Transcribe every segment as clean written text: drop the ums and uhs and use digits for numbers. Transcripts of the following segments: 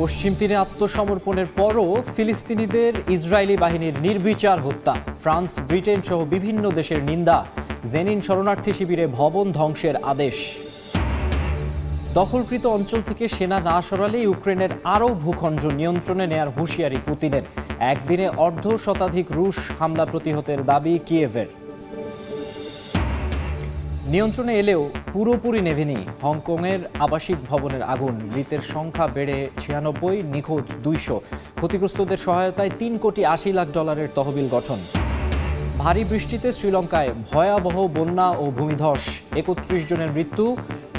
পশ্চিম তীরে আত্মসমর্পণের পরও ফিলিস্তিনিদের ইসরায়েলি বাহিনীর নির্বিচার হত্যা, ফ্রান্স, ব্রিটেন সহ বিভিন্ন দেশের নিন্দা, জেনিন শরণার্থী শিবিরে ভবন ধ্বংসের আদেশ। দখলকৃত অঞ্চল থেকে সেনা না সরালে ইউক্রেনের আরও ভূখণ্ড নিয়ন্ত্রণে নেয়ার হুঁশিয়ারি পুতিনের। একদিনে অর্ধশতাধিক রুশ হামলা প্রতিহতের দাবি কিয়েভের। নিয়ন্ত্রণে এলেও পুরোপুরি নেভেনি হংকংয়ের আবাসিক ভবনের আগুন। মৃতের সংখ্যা বেড়ে 96, নিখোঁজ 200। ক্ষতিগ্রস্তদের সহায়তায় $3.80 লাখ তহবিল গঠন। ভারী বৃষ্টিতে শ্রীলঙ্কায় ভয়াবহ বন্যা ও ভূমিধস, 31 জনের মৃত্যু,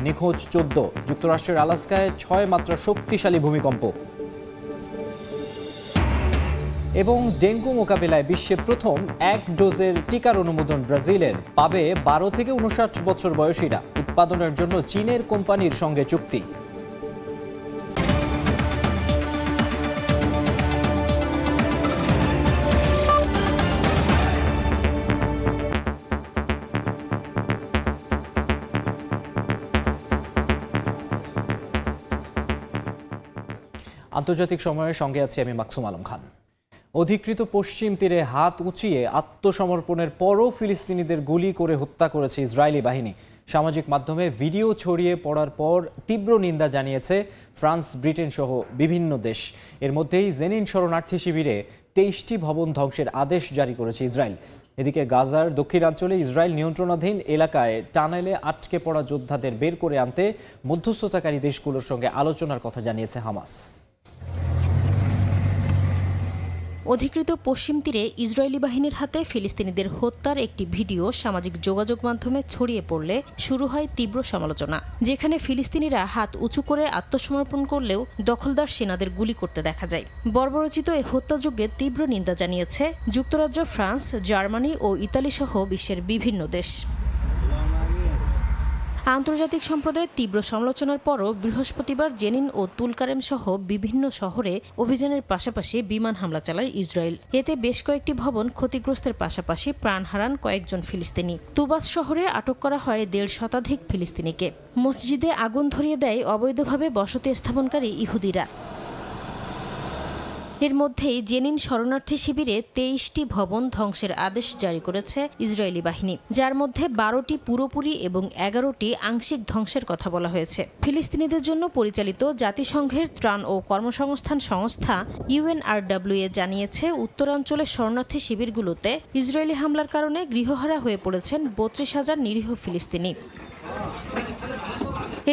নিখোঁজ 14। যুক্তরাষ্ট্রের আলাস্কায় 6 মাত্রা শক্তিশালী ভূমিকম্প। এবং ডেঙ্গু মোকাবিলায় বিশ্বে প্রথম 1 ডোজের টিকার অনুমোদন ব্রাজিলের। পাবে 12 থেকে 59 বছর বয়সীরা। উৎপাদনের জন্য চীনের কোম্পানির সঙ্গে চুক্তি। আন্তর্জাতিক সময়ের সঙ্গে আছি আমি মাকসুম আলম খান। অধিকৃত পশ্চিম তীরে হাত উঁচিয়ে আত্মসমর্পণের পরও ফিলিস্তিনিদের গুলি করে হত্যা করেছে ইসরায়েলি বাহিনী। সামাজিক মাধ্যমে ভিডিও ছড়িয়ে পড়ার পর তীব্র নিন্দা জানিয়েছে ফ্রান্স, ব্রিটেন সহ বিভিন্ন দেশ। এর মধ্যেই জেনিন শরণার্থী শিবিরে 23টি ভবন ধ্বংসের আদেশ জারি করেছে ইসরায়েল। এদিকে গাজার দক্ষিণাঞ্চলে ইসরায়েল নিয়ন্ত্রণাধীন এলাকায় টানেলে আটকে পড়া যোদ্ধাদের বের করে আনতে মধ্যস্থতাকারী দেশগুলোর সঙ্গে আলোচনার কথা জানিয়েছে হামাস। অধিকৃত পশ্চিম তীরে ইসরায়েলি বাহিনীর হাতে ফিলিস্তিনিদের হত্যার একটি ভিডিও সামাজিক যোগাযোগ মাধ্যমে ছড়িয়ে পড়লে শুরু হয় তীব্র সমালোচনা। যেখানে ফিলিস্তিনিরা হাত উঁচু করে আত্মসমর্পণ করলেও দখলদার সেনাদের গুলি করতে দেখা যায়। বর্বরচিত এই হত্যাযজ্ঞে তীব্র নিন্দা জানিয়েছে যুক্তরাজ্য, ফ্রান্স, জার্মানি ও ইতালি সহ বিশ্বের বিভিন্ন দেশ। আন্তর্জাতিক সম্প্রদায়ের তীব্র সমালোচনার পরও বৃহস্পতিবার জেনিন ও তুলকারেম সহ বিভিন্ন শহরে অভিযানের পাশাপাশি বিমান হামলা চালায় ইসরায়েল। এতে বেশ কয়েকটি ভবন ক্ষতিগ্রস্তের পাশাপাশি প্রাণ হারান কয়েকজন ফিলিস্তিনি। তুবাস শহরে আটক করা হয় 1.5 শতাধিক ফিলিস্তিনিকে। মসজিদে আগুন ধরিয়ে দেয় অবৈধভাবে বসতি স্থাপনকারী ইহুদিরা। এর মধ্যেই জেনিন শরণার্থী শিবিরে 23টি ভবন ধ্বংসের আদেশ জারি করেছে ইসরায়েলি বাহিনী, যার মধ্যে 12টি পুরোপুরি এবং 11টি আংশিক ধ্বংসের কথা বলা হয়েছে। ফিলিস্তিনিদের জন্য পরিচালিত জাতিসংঘের ত্রাণ ও কর্মসংস্থান সংস্থা UNRWA জানিয়েছে, উত্তরাঞ্চলের শরণার্থী শিবিরগুলোতে ইসরায়েলি হামলার কারণে গৃহহারা হয়ে পড়েছেন 32,000 নিরীহ ফিলিস্তিনি।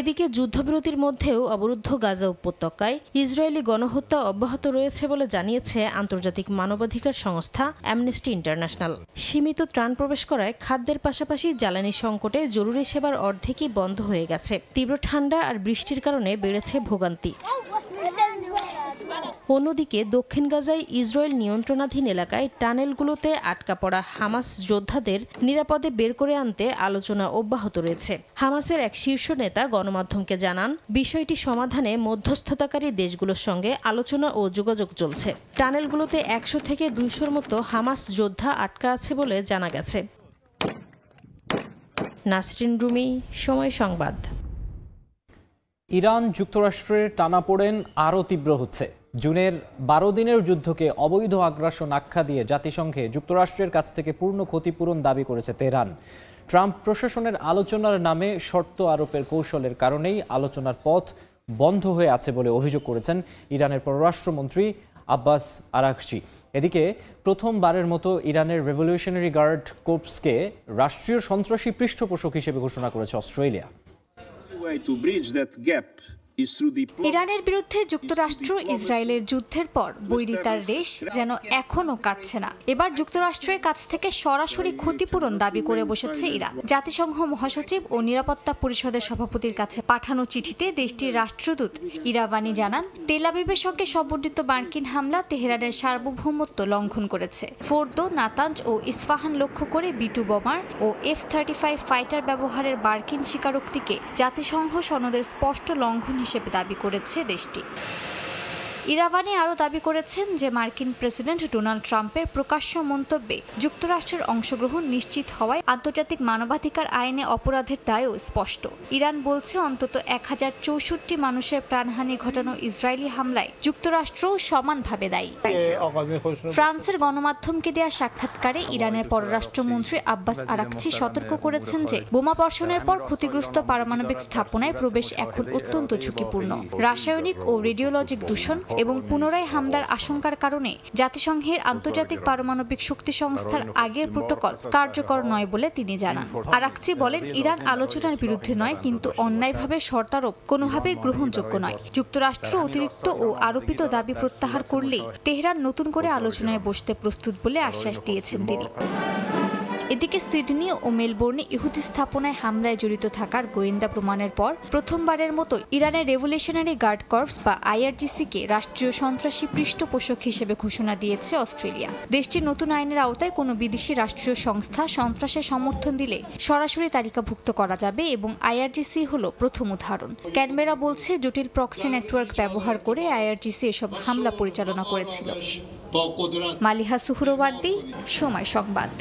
এদিকে যুদ্ধবিরতির মধ্যেও অবরুদ্ধ গাজা উপত্যকায় ইসরায়েলি গণহত্যা অব্যাহত রয়েছে বলে জানিয়েছে আন্তর্জাতিক মানবাধিকার সংস্থা অ্যামনেস্টি ইন্টারন্যাশনাল। সীমিত ত্রাণ প্রবেশ করায় খাদ্যের পাশাপাশি জ্বালানি সংকটে জরুরি সেবার অর্ধেকই বন্ধ হয়ে গেছে। তীব্র ঠান্ডা আর বৃষ্টির কারণে বেড়েছে ভোগান্তি। অন্যদিকে দক্ষিণ গাজায় ইসরায়েল নিয়ন্ত্রণাধীন এলাকায় টানেলগুলোতে আটকা পড়া হামাস যোদ্ধাদের নিরাপদে বের করে আনতে আলোচনা অব্যাহত রয়েছে। হামাসের এক শীর্ষ নেতা গণমাধ্যমকে জানান, বিষয়টি সমাধানে মধ্যস্থতাকারী দেশগুলোর সঙ্গে আলোচনা ও যোগাযোগ চলছে। টানেলগুলোতে 100 থেকে 200-র মতো হামাস যোদ্ধা আটকা আছে বলে জানা গেছে। নাসরিন রুমি, সময় সংবাদ। ইরান যুক্তরাষ্ট্রের টানাপোড়েন আরও তীব্র হচ্ছে। জুনের 12 দিনের যুদ্ধকে অবৈধ আগ্রাসন আখ্যা দিয়ে জাতিসংঘে যুক্তরাষ্ট্রের কাছ থেকে পূর্ণ ক্ষতিপূরণ দাবি করেছে তেহরান। ট্রাম্প প্রশাসনের আলোচনার নামে শর্ত আরোপের কৌশলের কারণেই আলোচনার পথ বন্ধ হয়ে আছে বলে অভিযোগ করেছেন ইরানের পররাষ্ট্রমন্ত্রী আব্বাস আরাঘচি। এদিকে প্রথমবারের মতো ইরানের রেভলিউশনারি গার্ড কোর্পসকে রাষ্ট্রীয় সন্ত্রাসী পৃষ্ঠপোষক হিসেবে ঘোষণা করেছে অস্ট্রেলিয়া। ইরানের বিরুদ্ধে যুক্তরাষ্ট্র ইসরায়েলের যুদ্ধের পর বৈরিতার রেশ যেন এখনো কাটছে না। এবার যুক্তরাষ্ট্রের কাছ থেকে সরাসরি ক্ষতিপূরণ দাবি করে বসেছে ইরান। জাতিসংঘ মহাসচিব ও নিরাপত্তা পরিষদের সভাপতির কাছে পাঠানো চিঠিতে দেশটির রাষ্ট্রদূত ইরাভানি জানান, তেল আবিবের সঙ্গে সমন্বিত মার্কিন হামলা তেহরানের সার্বভৌমত্ব লঙ্ঘন করেছে। ফোর্দো, নাতাঞ্জ ও ইস্পাহান লক্ষ্য করে B-2 বোমার ও F-35 ফাইটার ব্যবহারের মার্কিন স্বীকারোক্তিকে জাতিসংঘ সনদের স্পষ্ট লঙ্ঘন হিসেবে দাবি করেছে দেশটি। ইরাভানি আরও দাবি করেছেন যে মার্কিন প্রেসিডেন্ট ডোনাল্ড ট্রাম্পের প্রকাশ্য মন্তব্যে যুক্তরাষ্ট্রের অংশগ্রহণ নিশ্চিত হওয়ায় আন্তর্জাতিক মানবাধিকার আইনে অপরাধের দায়ও স্পষ্ট। ইরান বলছে অন্তত 1064 মানুষের প্রাণহানি ঘটানো ইসরায়েলি হামলায় যুক্তরাষ্ট্রও সমানভাবে দায়ী। ফ্রান্সের গণমাধ্যমকে দেয়া সাক্ষাৎকারে ইরানের পররাষ্ট্রমন্ত্রী আব্বাস আরাকচি সতর্ক করেছেন যে বোমা বর্ষণের পর ক্ষতিগ্রস্ত পারমাণবিক স্থাপনায় প্রবেশ এখন অত্যন্ত ঝুঁকিপূর্ণ। রাসায়নিক ও রেডিওলজিক দূষণ এবং পুনরায় হামলার আশঙ্কার কারণে জাতিসংঘের আন্তর্জাতিক পারমাণবিক শক্তি সংস্থার আগের প্রোটোকল কার্যকর নয় বলে তিনি জানান। আরাকচি বলেন, ইরান আলোচনার বিরুদ্ধে নয়, কিন্তু অন্যায়ভাবে শর্তারোপ কোনোভাবেই গ্রহণযোগ্য নয়। যুক্তরাষ্ট্র অতিরিক্ত ও আরোপিত দাবি প্রত্যাহার করলেই তেহরান নতুন করে আলোচনায় বসতে প্রস্তুত বলে আশ্বাস দিয়েছেন তিনি। এদিকে সিডনি ও মেলবোর্নে ইহুদি স্থাপনায় হামলায় জড়িত থাকার গোয়েন্দা প্রমাণের পর প্রথমবারের মতো ইরানের রেভলিউশনারি গার্ড কর্পস বা আইআরজিসিকে রাষ্ট্রীয় সন্ত্রাসী পৃষ্ঠপোষক হিসেবে ঘোষণা দিয়েছে অস্ট্রেলিয়া। দেশটির নতুন আইনের আওতায় কোনো বিদেশি রাষ্ট্রীয় সংস্থা সন্ত্রাসের সমর্থন দিলে সরাসরি তালিকাভুক্ত করা যাবে এবং আইআরজিসি হলো প্রথম উদাহরণ। ক্যানবেরা বলছে জটিল প্রক্সি নেটওয়ার্ক ব্যবহার করে আইআরজিসি এসব হামলা পরিচালনা করেছিল। মালিহা সুহরওয়ার্দী, সময় সংবাদ।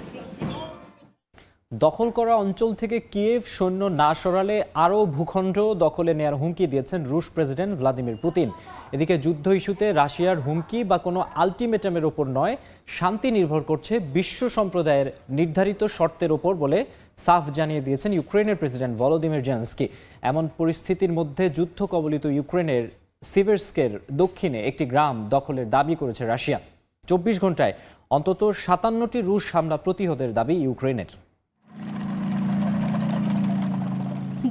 দখল করা অঞ্চল থেকে কিয়েভ সৈন্য না সরালে আরও ভূখণ্ড দখলে নেয়ার হুমকি দিয়েছেন রুশ প্রেসিডেন্ট ভ্লাদিমির পুতিন। এদিকে যুদ্ধ ইস্যুতে রাশিয়ার হুমকি বা কোনো আলটিমেটামের ওপর নয়, শান্তি নির্ভর করছে বিশ্ব সম্প্রদায়ের নির্ধারিত শর্তের ওপর বলে সাফ জানিয়ে দিয়েছেন ইউক্রেনের প্রেসিডেন্ট ভলোদিমির জেলেনস্কি। এমন পরিস্থিতির মধ্যে যুদ্ধ কবলিত ইউক্রেনের সিভার্স্কের দক্ষিণে একটি গ্রাম দখলের দাবি করেছে রাশিয়া। 24 ঘন্টায় অন্তত 57টি রুশ হামলা প্রতিহতের দাবি ইউক্রেনের।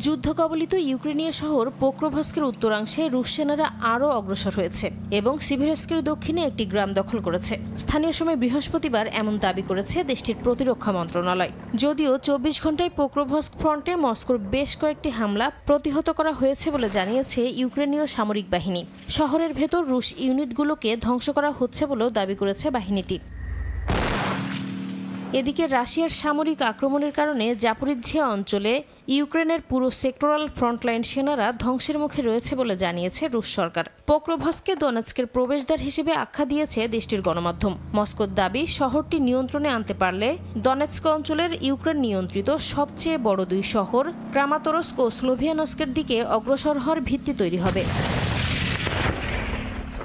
যুদ্ধ কবলিত ইউক্রেনীয় শহর পোক্রোভস্কের উত্তরাংশে রুশ সেনারা আরও অগ্রসর হয়েছে এবং সিভার্স্কের দক্ষিণে একটি গ্রাম দখল করেছে। স্থানীয় সময় বৃহস্পতিবার এমন দাবি করেছে দেশটির প্রতিরক্ষা মন্ত্রণালয়। যদিও 24 ঘন্টায় পোক্রোভস্ক ফ্রন্টে মস্কোর বেশ কয়েকটি হামলা প্রতিহত করা হয়েছে বলে জানিয়েছে ইউক্রেনীয় সামরিক বাহিনী। শহরের ভেতর রুশ ইউনিটগুলোকে ধ্বংস করা হচ্ছে বলেও দাবি করেছে বাহিনীটি। এদিকে রাশিয়ার সামরিক আক্রমণের কারণে জাপোরিজ্জিয়া অঞ্চলে ইউক্রেনের পুরো সেক্টরাল ফ্রন্টলাইন সেনারা ধ্বংসের মুখে রয়েছে বলে জানিয়েছে রুশ সরকার। পোক্রোভস্কে দোনেৎস্কের প্রবেশদ্বার হিসেবে আখ্যা দিয়েছে দেশটির গণমাধ্যম। মস্কোর দাবি, শহরটি নিয়ন্ত্রণে আনতে পারলে দোনেৎস্ক অঞ্চলের ইউক্রেন নিয়ন্ত্রিত সবচেয়ে বড় দুই শহর ক্রামাতোরস্ক ও স্লোভিয়ানস্কের দিকে অগ্রসর হওয়ার ভিত্তি তৈরি হবে।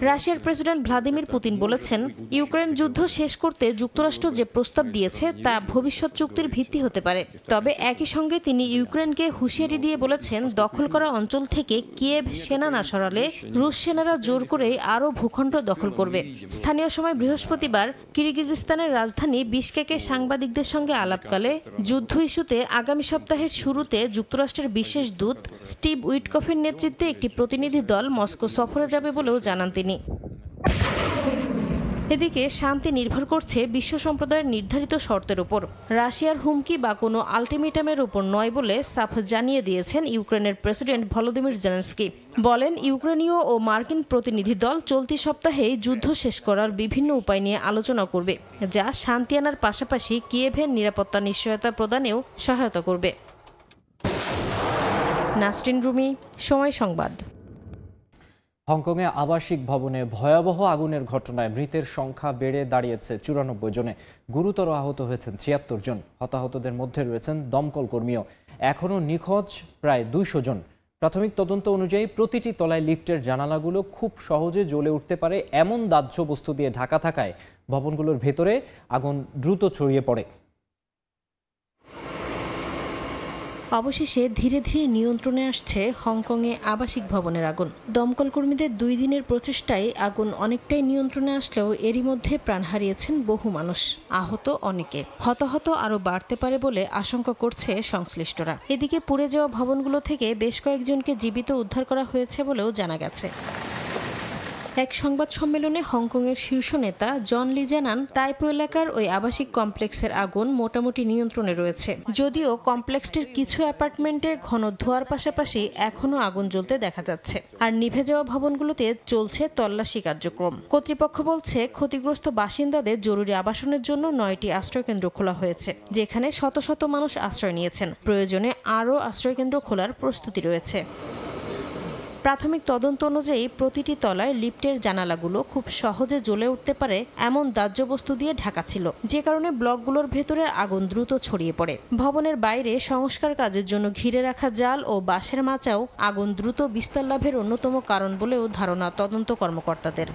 রাশিয়ার প্রেসিডেন্ট ভ্লাদিমির পুতিন বলেছেন, ইউক্রেন যুদ্ধ শেষ করতে যুক্তরাষ্ট্র যে প্রস্তাব দিয়েছে তা ভবিষ্যৎ চুক্তির ভিত্তি হতে পারে। তবে একই সঙ্গে তিনি ইউক্রেনকে হুঁশিয়ারি দিয়ে বলেছেন, দখল করা অঞ্চল থেকে কিয়েভ সেনা না সরালে রুশ সেনারা জোর করে আরও ভূখণ্ড দখল করবে। স্থানীয় সময় বৃহস্পতিবার কিরগিজস্তানের রাজধানী বিশকেকে সাংবাদিকদের সঙ্গে আলাপকালে যুদ্ধ ইস্যুতে আগামী সপ্তাহের শুরুতে যুক্তরাষ্ট্রের বিশেষ দূত স্টিভ উইটকফের নেতৃত্বে একটি প্রতিনিধি দল মস্কো সফরে যাবে বলেও জানান তিনি। এদিকে শান্তি নির্ভর করছে বিশ্ব সম্প্রদায়ের নির্ধারিত শর্তের উপর, রাশিয়ার হুমকি বা কোনো আলটিমেটামের উপর নয় বলে সাফ জানিয়ে দিয়েছেন ইউক্রেনের প্রেসিডেন্ট ভলোদিমির জেলেনস্কি। বলেন, ইউক্রেনীয় ও মার্কিন প্রতিনিধি দল চলতি সপ্তাহেই যুদ্ধ শেষ করার বিভিন্ন উপায় নিয়ে আলোচনা করবে, যা শান্তি আনার পাশাপাশি কিয়েভের নিরাপত্তা নিশ্চয়তা প্রদানেও সহায়তা করবে। নাসরিন রুমি, সময় সংবাদ। হংকংয়ে আবাসিক ভবনে ভয়াবহ আগুনের ঘটনায় মৃতের সংখ্যা বেড়ে দাঁড়িয়েছে 94 জনে। গুরুতর আহত হয়েছেন 76 জন। হতাহতদের মধ্যে রয়েছেন দমকল কর্মীও। এখনও নিখোঁজ প্রায় 200 জন। প্রাথমিক তদন্ত অনুযায়ী প্রতিটি তলায় লিফটের জানালাগুলো খুব সহজে জ্বলে উঠতে পারে এমন দাহ্য বস্তু দিয়ে ঢাকা থাকায় ভবনগুলোর ভেতরে আগুন দ্রুত ছড়িয়ে পড়ে। অবশেষে ধীরে ধীরে নিয়ন্ত্রণে আসছে হংকংয়ে আবাসিক ভবনের আগুন। দমকল কর্মীদের 2 দিনের প্রচেষ্টায় আগুন অনেকটাই নিয়ন্ত্রণে আসলেও এরই মধ্যে প্রাণ হারিয়েছেন বহু মানুষ, আহত অনেকে। হতাহত আরও বাড়তে পারে বলে আশঙ্কা করছে সংশ্লিষ্টরা। এদিকে পুড়ে যাওয়া ভবনগুলো থেকে বেশ কয়েকজনকে জীবিত উদ্ধার করা হয়েছে বলেও জানা গেছে। এক সংবাদ সম্মেলনে হংকংয়ের শীর্ষ নেতা জন লি জানান, তাইপো এলাকার ওই আবাসিক কমপ্লেক্সের আগুন মোটামুটি নিয়ন্ত্রণে রয়েছে। যদিও কমপ্লেক্সটির কিছু অ্যাপার্টমেন্টে ঘন ধোঁয়ার পাশাপাশি এখনও আগুন জ্বলতে দেখা যাচ্ছে, আর নিভে যাওয়া ভবনগুলোতে চলছে তল্লাশি কার্যক্রম। কর্তৃপক্ষ বলছে, ক্ষতিগ্রস্ত বাসিন্দাদের জরুরি আবাসনের জন্য 9টি আশ্রয়কেন্দ্র খোলা হয়েছে, যেখানে শত শত মানুষ আশ্রয় নিয়েছেন। প্রয়োজনে আরও আশ্রয়কেন্দ্র খোলার প্রস্তুতি রয়েছে। প্রাথমিক তদন্ত অনুযায়ী প্রতিটি তলায় লিফটের জানালাগুলো খুব সহজে জ্বলে উঠতে পারে এমন দাহ্য বস্তু দিয়ে ঢাকা ছিল, যে কারণে ব্লকগুলোর ভেতরে আগুন দ্রুত ছড়িয়ে পড়ে। ভবনের বাইরে সংস্কার কাজের জন্য ঘিরে রাখা জাল ও বাঁশের মাচাও আগুন দ্রুত বিস্তার লাভের অন্যতম কারণ বলেও ধারণা তদন্ত কর্মকর্তাদের।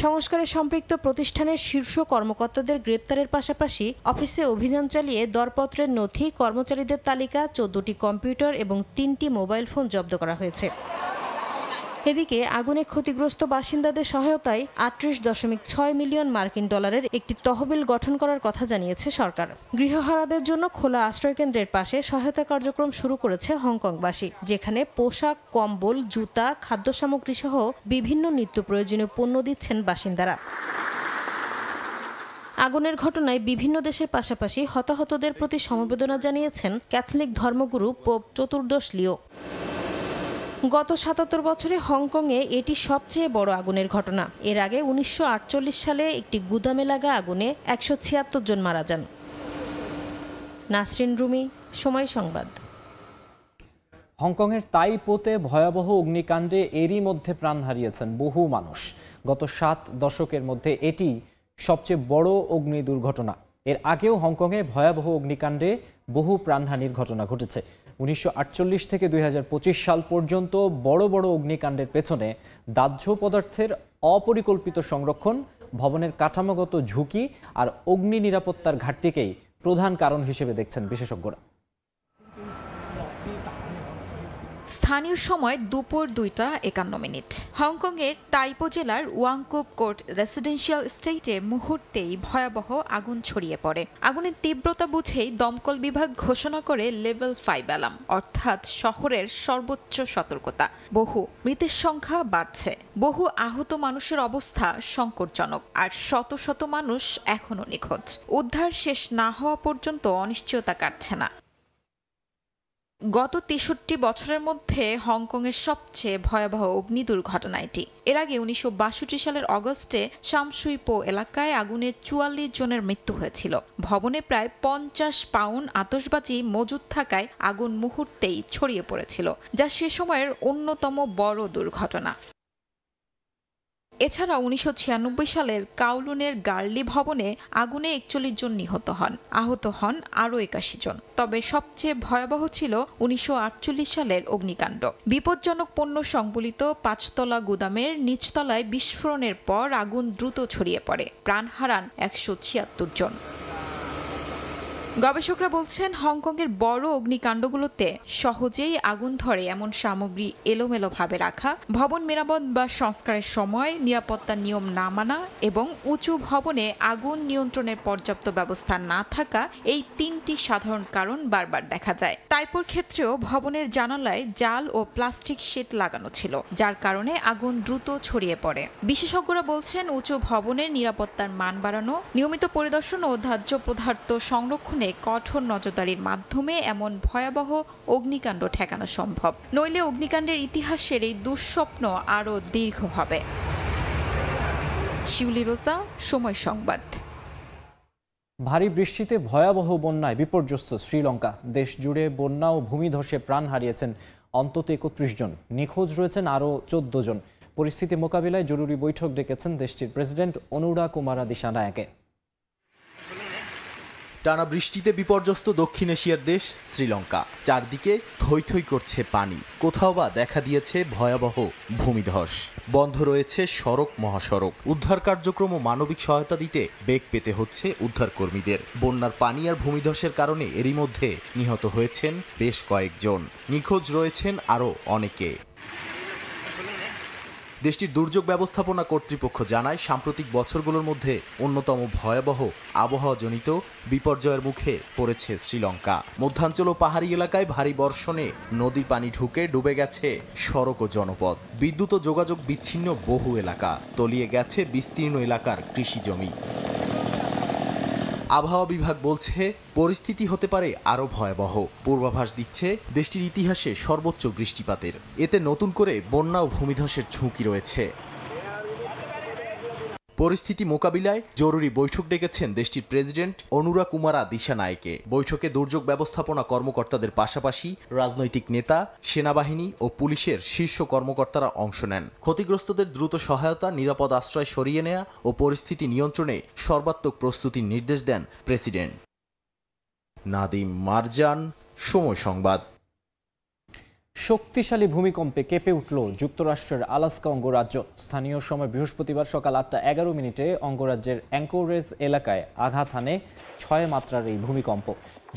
সংস্কারে সম্পৃক্ত প্রতিষ্ঠানের শীর্ষ কর্মকর্তাদের গ্রেপ্তারের পাশাপাশি অফিসে অভিযান চালিয়ে দরপত্রের নথি, কর্মচারীদের তালিকা, 14টি কম্পিউটার এবং 3টি মোবাইল ফোন জব্দ করা হয়েছে। এদিকে আগুনে ক্ষতিগ্রস্ত বাসিন্দাদের সহায়তায় 38.6 মিলিয়ন মার্কিন ডলারের একটি তহবিল গঠন করার কথা জানিয়েছে সরকার। গৃহহারাদের জন্য খোলা আশ্রয়কেন্দ্রের পাশে সহায়তা কার্যক্রম শুরু করেছে হংকংবাসী, যেখানে পোশাক, কম্বল, জুতা, খাদ্য সামগ্রী সহ বিভিন্ন নিত্য প্রয়োজনীয় পণ্য দিচ্ছেন বাসিন্দারা। আগুনের ঘটনায় বিভিন্ন দেশের পাশাপাশি হতাহতদের প্রতি সমবেদনা জানিয়েছেন ক্যাথলিক ধর্মগুরু পোপ 14 লিও। গত 77 বছরে হংকংয়ে এটি সবচেয়ে বড় আগুনের ঘটনা। এর আগে 1948 সালে একটি গুদামে লাগা আগুনে 176 জন মারা যান। নাসরিন রুমি, সময় সংবাদ। হংকংয়ের তাইপোতে ভয়াবহ অগ্নিকাণ্ডে এরই মধ্যে প্রাণ হারিয়েছেন বহু মানুষ। গত 7 দশকের মধ্যে এটি সবচেয়ে বড় অগ্নি দুর্ঘটনা। এর আগেও হংকংয়ে ভয়াবহ অগ্নিকাণ্ডে বহু প্রাণহানির ঘটনা ঘটেছে। 1948 থেকে 2025 সাল পর্যন্ত বড় বড় অগ্নিকাণ্ডের পেছনে দাহ্য পদার্থের অপরিকল্পিত সংরক্ষণ, ভবনের কাঠামোগত ঝুঁকি আর অগ্নি নিরাপত্তার ঘাটতিকেই প্রধান কারণ হিসেবে দেখছেন বিশেষজ্ঞরা। স্থানীয় সময় দুপুর 2:51। হংকংয়ের তাইপো জেলার ওয়াংকুপ কোর্ট রেসিডেন্সিয়াল এস্টেটে মুহূর্তেই ভয়াবহ আগুন ছড়িয়ে পড়ে। আগুনের তীব্রতা বুঝেই দমকল বিভাগ ঘোষণা করে লেভেল 5 অ্যালার্ম, অর্থাৎ শহরের সর্বোচ্চ সতর্কতা। বহু মৃতের সংখ্যা বাড়ছে, বহু আহত মানুষের অবস্থা সংকটজনক, আর শত শত মানুষ এখনো নিখোঁজ। উদ্ধার শেষ না হওয়া পর্যন্ত অনিশ্চয়তা কাটছে না। গত 63 বছরের মধ্যে হংকংয়ের সবচেয়ে ভয়াবহ অগ্নি দুর্ঘটনা এটি। এর আগে 1962 সালের অগস্টে শামসুইপো এলাকায় আগুনে 44 জনের মৃত্যু হয়েছিল। ভবনে প্রায় 50 পাউন্ড আতশবাজি মজুদ থাকায় আগুন মুহূর্তেই ছড়িয়ে পড়েছিল, যা সে সময়ের অন্যতম বড় দুর্ঘটনা। এছাড়া 1996 সালের কাউলুনের গার্লি ভবনে আগুনে 41 জন নিহত হন, আহত হন আরও 81 জন। তবে সবচেয়ে ভয়াবহ ছিল 1948 সালের অগ্নিকাণ্ড। বিপজ্জনক পণ্য সংবলিত 5তলা গুদামের নিচতলায় বিস্ফোরণের পর আগুন দ্রুত ছড়িয়ে পড়ে, প্রাণ হারান 176 জন। গবেষকরা বলছেন, হংকংয়ের বড় অগ্নিকাণ্ডগুলোতে সহজেই আগুন ধরে এমন সামগ্রী এলোমেলোভাবে রাখা, ভবন মেরামত বা সংস্কারের সময় নিরাপত্তার নিয়ম না মানা এবং উঁচু ভবনে আগুন নিয়ন্ত্রণের পর্যাপ্ত ব্যবস্থা না থাকা, এই 3টি সাধারণ কারণ বারবার দেখা যায়। তাইপোর ক্ষেত্রেও ভবনের জানালায় জাল ও প্লাস্টিক শিট লাগানো ছিল, যার কারণে আগুন দ্রুত ছড়িয়ে পড়ে। বিশেষজ্ঞরা বলছেন, উঁচু ভবনের নিরাপত্তার মান বাড়ানো, নিয়মিত পরিদর্শন ও দাহ্য পদার্থ সংরক্ষণে কঠোর নজরদারির মাধ্যমে এমন ভয়াবহ অগ্নিকাণ্ড ঠেকানো সম্ভব। নইলে অগ্নিকাণ্ডের ইতিহাসের এই দুঃস্বপ্ন আরও দীর্ঘ হবে। শিউলি রোজা, সময় সংবাদ। ভারী বৃষ্টিতে ভয়াবহ বন্যায় বিপর্যস্ত শ্রীলঙ্কা। দেশ জুড়ে বন্যা ও ভূমিধসে প্রাণ হারিয়েছেন অন্তত 31 জন, নিখোঁজ রয়েছেন আরও 14 জন। পরিস্থিতি মোকাবিলায় জরুরি বৈঠক ডেকেছেন দেশটির প্রেসিডেন্ট অনুরা কুমারা দিশানায়াকে। টানা বৃষ্টিতে বিপর্যস্ত দক্ষিণ এশিয়ার দেশ শ্রীলঙ্কা। চারদিকে থই থই করছে পানি, কোথাও বা দেখা দিয়েছে ভয়াবহ ভূমিধস। বন্ধ রয়েছে সড়ক মহাসড়ক। উদ্ধার কার্যক্রম ও মানবিক সহায়তা দিতে বেগ পেতে হচ্ছে উদ্ধারকর্মীদের। বন্যার পানি আর ভূমিধসের কারণে এরই মধ্যে নিহত হয়েছেন বেশ কয়েকজন, নিখোঁজ রয়েছেন আরও অনেকে। দেশটির দুর্যোগ ব্যবস্থাপনা কর্তৃপক্ষ জানায়, সাম্প্রতিক বছরগুলোর মধ্যে অন্যতম ভয়াবহ আবহাওয়াজনিত বিপর্যয়ের মুখে পড়েছে শ্রীলঙ্কা। মধ্যাঞ্চল ও পাহাড়ি এলাকায় ভারী বর্ষণে নদীর পানি ঢুকে ডুবে গেছে সড়ক ও জনপথ। বিদ্যুৎ ও যোগাযোগ বিচ্ছিন্ন বহু এলাকা, তলিয়ে গেছে বিস্তীর্ণ এলাকার কৃষি জমি। আবহাওয়া বিভাগ বলছে, পরিস্থিতি হতে পারে আরও ভয়াবহ। পূর্বাভাস দিচ্ছে দেশটির ইতিহাসে সর্বোচ্চ বৃষ্টিপাতের। এতে নতুন করে বন্যা ও ভূমিধসের ঝুঁকি রয়েছে। পরিস্থিতি মোকাবিলায় জরুরি বৈঠক ডেকেছেন দেশটির প্রেসিডেন্ট অনুরা কুমারা দিশানায়েকে। বৈঠকে দুর্যোগ ব্যবস্থাপনা কর্মকর্তাদের পাশাপাশি রাজনৈতিক নেতা, সেনাবাহিনী ও পুলিশের শীর্ষ কর্মকর্তারা অংশ নেন। ক্ষতিগ্রস্তদের দ্রুত সহায়তা, নিরাপদ আশ্রয় সরিয়ে নেওয়া ও পরিস্থিতি নিয়ন্ত্রণে সর্বাত্মক প্রস্তুতির নির্দেশ দেন প্রেসিডেন্ট। নাদিম মারজান, সময় সংবাদ। শক্তিশালী ভূমিকম্পে কেঁপে উঠল যুক্তরাষ্ট্রের আলাস্কা অঙ্গরাজ্য। স্থানীয় সময় বৃহস্পতিবার সকাল 8:11 অঙ্গরাজ্যের অ্যাঙ্কোরেজ এলাকায় আঘাত হানে 6 মাত্রার এই ভূমিকম্প।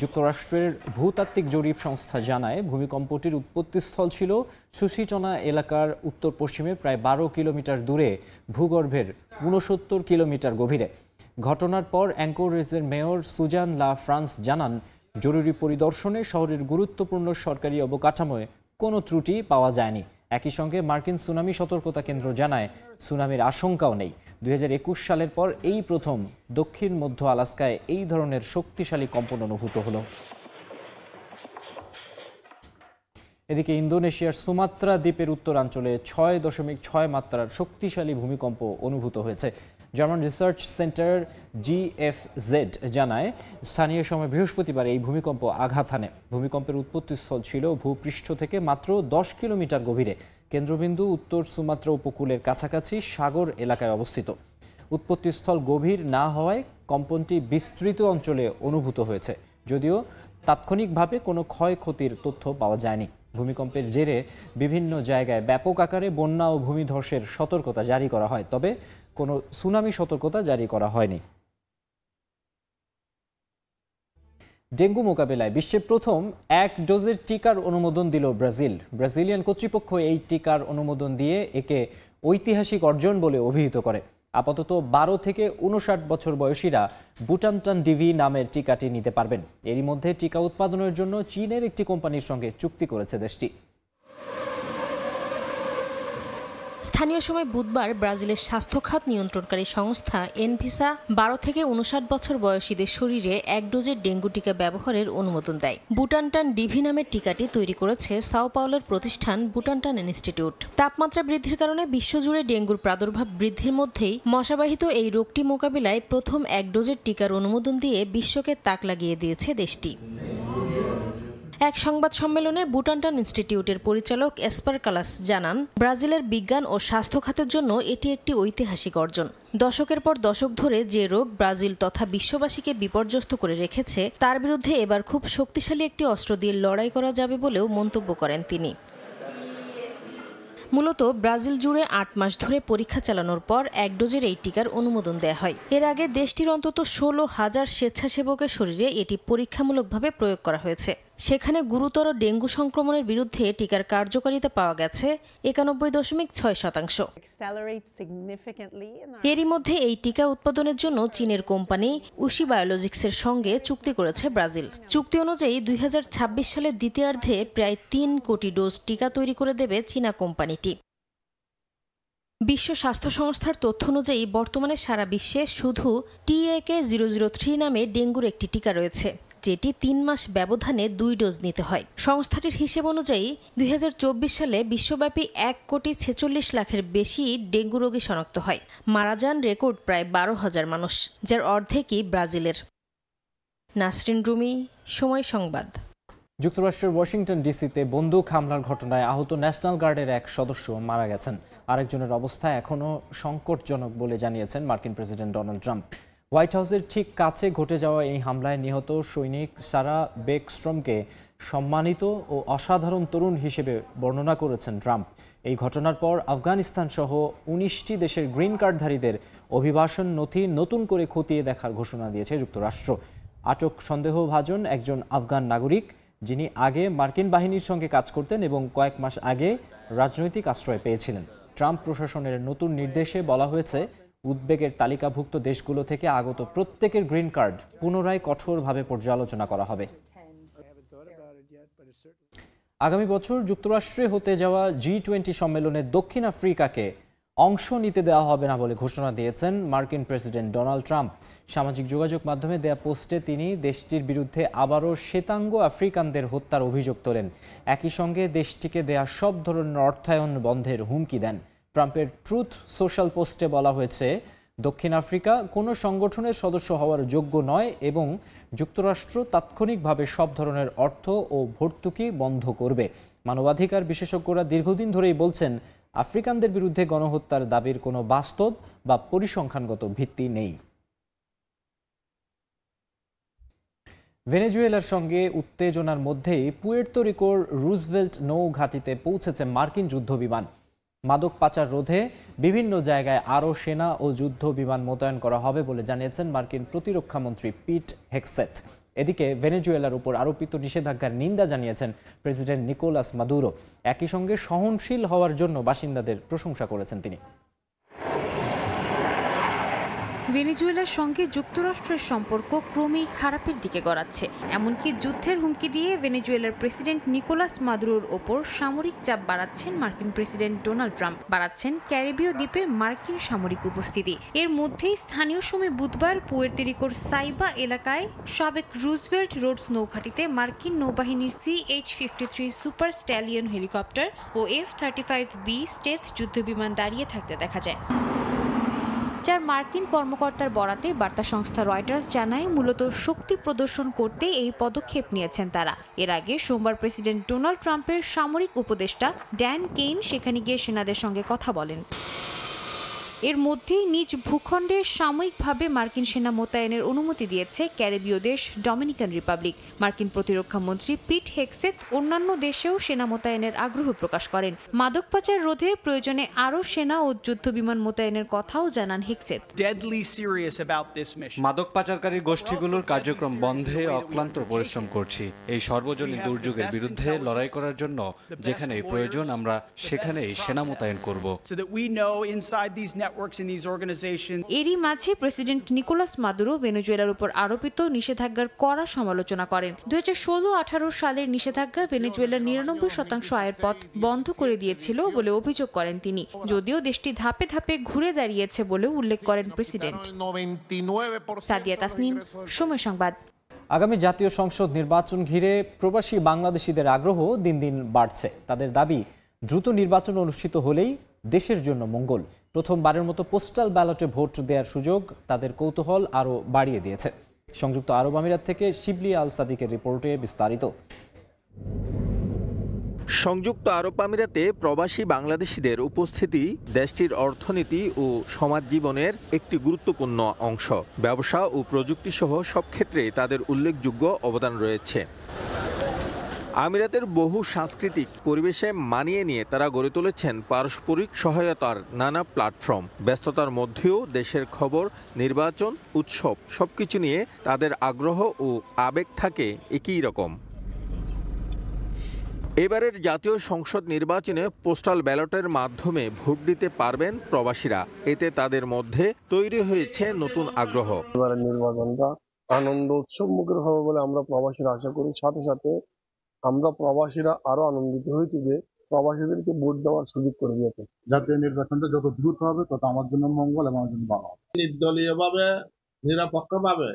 যুক্তরাষ্ট্রের ভূতাত্ত্বিক জরিপ সংস্থা জানায়, ভূমিকম্পটির উৎপত্তিস্থল ছিল সুসিটনা এলাকার উত্তর পশ্চিমে প্রায় 12 কিলোমিটার দূরে ভূগর্ভের 69 কিলোমিটার গভীরে। ঘটনার পর অ্যাঙ্কোরেজের মেয়র সুজান লা ফ্রান্স জানান, জরুরি পরিদর্শনে শহরের গুরুত্বপূর্ণ সরকারি অবকাঠামোয় কোনো ত্রুটি পাওয়া যায়নি। একই সঙ্গে মার্কিন সুনামি সতর্কতা কেন্দ্র জানায়, সুনামির আশঙ্কাও নেই। 2021 সালের পর এই প্রথম দক্ষিণ মধ্য আলাস্কায় এই ধরনের শক্তিশালী কম্পন অনুভূত হলো। এদিকে ইন্দোনেশিয়ার সুমাত্রা দ্বীপের উত্তরাঞ্চলে 6.6 মাত্রার শক্তিশালী ভূমিকম্প অনুভূত হয়েছে। জার্মান রিসার্চ সেন্টার GFZ জানায়, স্থানীয় সময় বৃহস্পতিবার এই ভূমিকম্প আঘাত হানে। ভূমিকম্পের উৎপত্তিস্থল ছিল ভূপৃষ্ঠ থেকে মাত্র 10 কিলোমিটার গভীরে। কেন্দ্রবিন্দু উত্তর সুমাত্রা উপকূলের কাছাকাছি সাগর এলাকায় অবস্থিত। উৎপত্তিস্থল গভীর না হওয়ায় কম্পনটি বিস্তৃত অঞ্চলে অনুভূত হয়েছে, যদিও তাৎক্ষণিকভাবে কোনো ক্ষয়ক্ষতির তথ্য পাওয়া যায়নি। ভূমিকম্পের জেরে বিভিন্ন জায়গায় ব্যাপক আকারে বন্যা ও ভূমিধসের সতর্কতা জারি করা হয়, তবে কোনো সুনামি সতর্কতা জারি করা হয়নি। ডেঙ্গু মোকাবিলায় বিশ্বের প্রথম 1 ডোজের টিকার অনুমোদন দিল ব্রাজিল। ব্রাজিলিয়ান কর্তৃপক্ষ এই টিকার অনুমোদন দিয়ে একে ঐতিহাসিক অর্জন বলে অভিহিত করে। আপাতত 12 থেকে 59 বছর বয়সীরা বুটানটান ডিভি নামের টিকাটি নিতে পারবেন। এরই মধ্যে টিকা উৎপাদনের জন্য চীনের একটি কোম্পানির সঙ্গে চুক্তি করেছে দেশটি। স্থানীয় সময় বুধবার ব্রাজিলের স্বাস্থ্য খাত নিয়ন্ত্রণকারী সংস্থা এনভিসা 12 থেকে 59 বছর বয়সীদের শরীরে 1 ডোজের ডেঙ্গু টিকা ব্যবহারের অনুমোদন দেয়। বুটানটান ডিভি নামের টিকাটি তৈরি করেছে সাও পাওলোর প্রতিষ্ঠান বুটানটান ইনস্টিটিউট। তাপমাত্রা বৃদ্ধির কারণে বিশ্বজুড়ে ডেঙ্গুর প্রাদুর্ভাব বৃদ্ধির মধ্যেই মশাবাহিত এই রোগটি মোকাবিলায় প্রথম 1 ডোজের টিকার অনুমোদন দিয়ে বিশ্বকে তাক লাগিয়ে দিয়েছে দেশটি। এক সংবাদ সম্মেলনে বুটানটান ইনস্টিটিউটের পরিচালক এসপার কালাস জানান, ব্রাজিলের বিজ্ঞান ও স্বাস্থ্য খাতের জন্য এটি একটি ঐতিহাসিক অর্জন। দশকের পর দশক ধরে যে রোগ ব্রাজিল তথা বিশ্ববাসীকে বিপর্যস্ত করে রেখেছে, তার বিরুদ্ধে এবার খুব শক্তিশালী একটি অস্ত্র দিয়ে লড়াই করা যাবে বলেও মন্তব্য করেন তিনি। মূলত ব্রাজিল জুড়ে 8 মাস ধরে পরীক্ষা চালানোর পর 1 ডোজের এই টিকার অনুমোদন দেয়া হয়। এর আগে দেশটির অন্তত 16,000 স্বেচ্ছাসেবকের শরীরে এটি পরীক্ষামূলকভাবে প্রয়োগ করা হয়েছে। সেখানে গুরুতর ডেঙ্গু সংক্রমণের বিরুদ্ধে টিকার কার্যকারিতা পাওয়া গেছে 91.6%। এরই মধ্যে এই টিকা উৎপাদনের জন্য চীনের কোম্পানি উশি বায়োলজিক্সের সঙ্গে চুক্তি করেছে ব্রাজিল। চুক্তি অনুযায়ী 2026 সালের দ্বিতীয়ার্ধে প্রায় 3 কোটি ডোজ টিকা তৈরি করে দেবে চীনা কোম্পানিটি। বিশ্ব স্বাস্থ্য সংস্থার তথ্য অনুযায়ী বর্তমানে সারা বিশ্বে শুধু TAK-003 নামে ডেঙ্গুর একটি টিকা রয়েছে, যেটি 3 মাস ব্যবধানে 2 ডোজ নিতে হয়। সংস্থাটির হিসেব অনুযায়ী 2024 সালে বিশ্বব্যাপী 1,46 লাখের বেশি ডেঙ্গু রোগী শনাক্ত হয়। মারা যান রেকর্ড প্রায় 12,000 মানুষ, যার অর্ধেকই ব্রাজিলের। নাসরিন রুমি, সময় সংবাদ। যুক্তরাষ্ট্রের ওয়াশিংটন ডিসিতে বন্দুক হামলার ঘটনায় আহত ন্যাশনাল গার্ডের এক সদস্য মারা গেছেন। আরেকজনের অবস্থা এখনও সংকটজনক বলে জানিয়েছেন মার্কিন প্রেসিডেন্ট ডোনাল্ড ট্রাম্প। হোয়াইট হাউসের ঠিক কাছে ঘটে যাওয়া এই হামলায় নিহত সৈনিক সারা বেকস্ট্রমকে সম্মানিত ও অসাধারণ তরুণ হিসেবে বর্ণনা করেছেন ট্রাম্প। এই ঘটনার পর আফগানিস্তান সহ 19টি দেশের গ্রিন কার্ডধারীদের অভিবাসন নথি নতুন করে খতিয়ে দেখার ঘোষণা দিয়েছে যুক্তরাষ্ট্র। আটক সন্দেহভাজন একজন আফগান নাগরিক, যিনি আগে মার্কিন বাহিনীর সঙ্গে কাজ করতেন এবং কয়েক মাস আগে রাজনৈতিক আশ্রয় পেয়েছিলেন। ট্রাম্প প্রশাসনের নতুন নির্দেশে বলা হয়েছে, উদ্বেগের তালিকাভুক্ত দেশগুলো থেকে আগত প্রত্যেকের গ্রিন কার্ড পুনরায় কঠোরভাবে পর্যালোচনা করা হবে। আগামী বছর যুক্তরাষ্ট্রে হতে যাওয়া G20 সম্মেলনে দক্ষিণ আফ্রিকাকে অংশ নিতে দেওয়া হবে না বলে ঘোষণা দিয়েছেন মার্কিন প্রেসিডেন্ট ডোনাল্ড ট্রাম্প। সামাজিক যোগাযোগ মাধ্যমে দেয়া পোস্টে তিনি দেশটির বিরুদ্ধে আবারও শ্বেতাঙ্গ আফ্রিকানদের হত্যার অভিযোগ তোলেন। একই সঙ্গে দেশটিকে দেয়া সব ধরনের অর্থায়ন বন্ধের হুমকি দেন। ট্রাম্পের ট্রুথ সোশ্যাল পোস্টে বলা হয়েছে, দক্ষিণ আফ্রিকা কোনো সংগঠনের সদস্য হওয়ার যোগ্য নয় এবং যুক্তরাষ্ট্র তাৎক্ষণিকভাবে সব ধরনের অর্থ ও ভর্তুকি বন্ধ করবে। মানবাধিকার বিশেষজ্ঞরা দীর্ঘদিন ধরেই বলছেন, আফ্রিকানদের বিরুদ্ধে গণহত্যার দাবির কোনো বাস্তব বা পরিসংখ্যানগত ভিত্তি নেই। ভেনেজুয়েলার সঙ্গে উত্তেজনার মধ্যেই পুয়ের্তো রিকোর রুজভেল্ট নৌ ঘাঁটিতে পৌঁছেছে মার্কিন যুদ্ধবিমান। মাদক পাচার রোধে বিভিন্ন জায়গায় আরও সেনা ও যুদ্ধ বিমান মোতায়েন করা হবে বলে জানিয়েছেন মার্কিন প্রতিরক্ষামন্ত্রী পিট হেগসেথ। এদিকে ভেনেজুয়েলার উপর আরোপিত নিষেধাজ্ঞার নিন্দা জানিয়েছেন প্রেসিডেন্ট নিকোলাস মাদুরো। একই সঙ্গে সহনশীল হওয়ার জন্য বাসিন্দাদের প্রশংসা করেছেন তিনি। ভেনেজুয়েলার সঙ্গে যুক্তরাষ্ট্রের সম্পর্ক ক্রমেই খারাপের দিকে গড়াচ্ছে। এমনকি যুদ্ধের হুমকি দিয়ে ভেনেজুয়েলার প্রেসিডেন্ট নিকোলাস মাদুরোর ওপর সামরিক চাপ বাড়াচ্ছেন মার্কিন প্রেসিডেন্ট ডোনাল্ড ট্রাম্প, বাড়াচ্ছেন ক্যারিবীয় দ্বীপে মার্কিন সামরিক উপস্থিতি। এর মধ্যেই স্থানীয় সময় বুধবার পুয়ের্তো রিকোর সাইবা এলাকায় সাবেক রুজভেল্ট রোডস নৌঘাঁটিতে মার্কিন নৌবাহিনীর CH-53 সুপার স্ট্যালিয়ন হেলিকপ্টার ও F-35B স্টেলথ যুদ্ধবিমান দাঁড়িয়ে থাকতে দেখা যায়। যার মার্কিন কর্মকর্তার বরাতে বার্তা সংস্থা রয়টার্স জানায়, মূলত শক্তি প্রদর্শন করতে এই পদক্ষেপ নিয়েছেন তারা। এর আগে সোমবার প্রেসিডেন্ট ডোনাল্ড ট্রাম্পের সামরিক উপদেষ্টা ড্যান কেইন সেখানে গিয়ে সেনাদের সঙ্গে কথা বলেন। এর মধ্যেই নিজ ভূখণ্ডে সাময়িকভাবে মার্কিন সেনা মোতায়েনের অনুমতি দিয়েছে ক্যারিবীয় দেশ ডমিনিকান রিপাবলিক। মার্কিন প্রতিরক্ষা মন্ত্রী পিট হেগসেথ অন্যান্য দেশেও সেনা মোতায়েনের আগ্রহ প্রকাশ করেন। মাদক পাচার রোধে প্রয়োজনে আরও সেনা ও যুদ্ধবিমান মোতায়েনের কথাও জানান হেগসেথ। মাদক পাচারকারী গোষ্ঠীগুলোর কার্যক্রম বন্ধে অক্লান্ত পরিশ্রম করছি। এই সর্বজনীন দুর্যোগের বিরুদ্ধে লড়াই করার জন্য যেখানেই প্রয়োজন আমরা সেখানেই সেনা মোতায়েন করব। এরই মাঝে প্রেসিডেন্ট নিকোলাস মাদুরো ভেনেজুয়েলার উপর আরোপিত নিষেধাজ্ঞার কড়া সমালোচনা করেন। 2016-18 সালের নিষেধাজ্ঞা ভেনেজুয়েলার 99% আয়ের পথ বন্ধ করে দিয়েছিল বলে অভিযোগ করেন তিনি, যদিও দেশটি ধাপে ধাপে ঘুরে দাঁড়িয়েছে বলে উল্লেখ করেন প্রেসিডেন্ট। সাদিয়া তাসনিম, সময় সংবাদ। আগামী জাতীয় সংসদ নির্বাচন ঘিরে প্রবাসী বাংলাদেশিদের আগ্রহ দিন দিন বাড়ছে। তাদের দাবি, দ্রুত নির্বাচন অনুষ্ঠিত হলেই দেশের জন্য মঙ্গল। প্রথমবারের মতো পোস্টাল ব্যালটে ভোট দেওয়ার সুযোগ তাদের কৌতূহল আরও বাড়িয়ে দিয়েছে। সংযুক্ত আরব আমিরাত থেকে শিবলি আল সাদিকের রিপোর্টে বিস্তারিত। সংযুক্ত আরব আমিরাতে প্রবাসী বাংলাদেশিদের উপস্থিতি দেশটির অর্থনীতি ও সমাজ জীবনের একটি গুরুত্বপূর্ণ অংশ। ব্যবসা ও প্রযুক্তি সহ সব ক্ষেত্রে তাদের উল্লেখযোগ্য অবদান রয়েছে। আমিরাতের বহু সাংস্কৃতিক পরিবেশে মানিয়ে নিয়ে তারা গড়ে তুলেছেন পারস্পরিক সহায়তার নানা প্ল্যাটফর্ম। ব্যস্ততার মধ্যেও দেশের খবর, নির্বাচন, উৎসব সবকিছু নিয়ে তাদের আগ্রহ ও আবেগ থাকে একই রকম। এবারের জাতীয় সংসদ নির্বাচনে পোস্টাল ব্যালটের মাধ্যমে ভোট দিতে পারবেন প্রবাসীরা। এতে তাদের মধ্যে তৈরি হয়েছে নতুন আগ্রহ। এবারের নির্বাচনটা আনন্দ উৎসব মুখর হবে বলে আমরা প্রবাসীরা আশা করি। সাথে সাথে আমরা প্রবাসীরা আরো আনন্দিত হয়েছি যে প্রবাসীদেরকে ভোট দেওয়ার সুযোগ করে দিয়েছে। জাতীয় নির্বাচনটা যত দ্রুত হবে তত আমার জন্য মঙ্গল এবং আমার জন্য ভালো হবে। নির্দলীয় ভাবে, নিরপেক্ষ ভাবে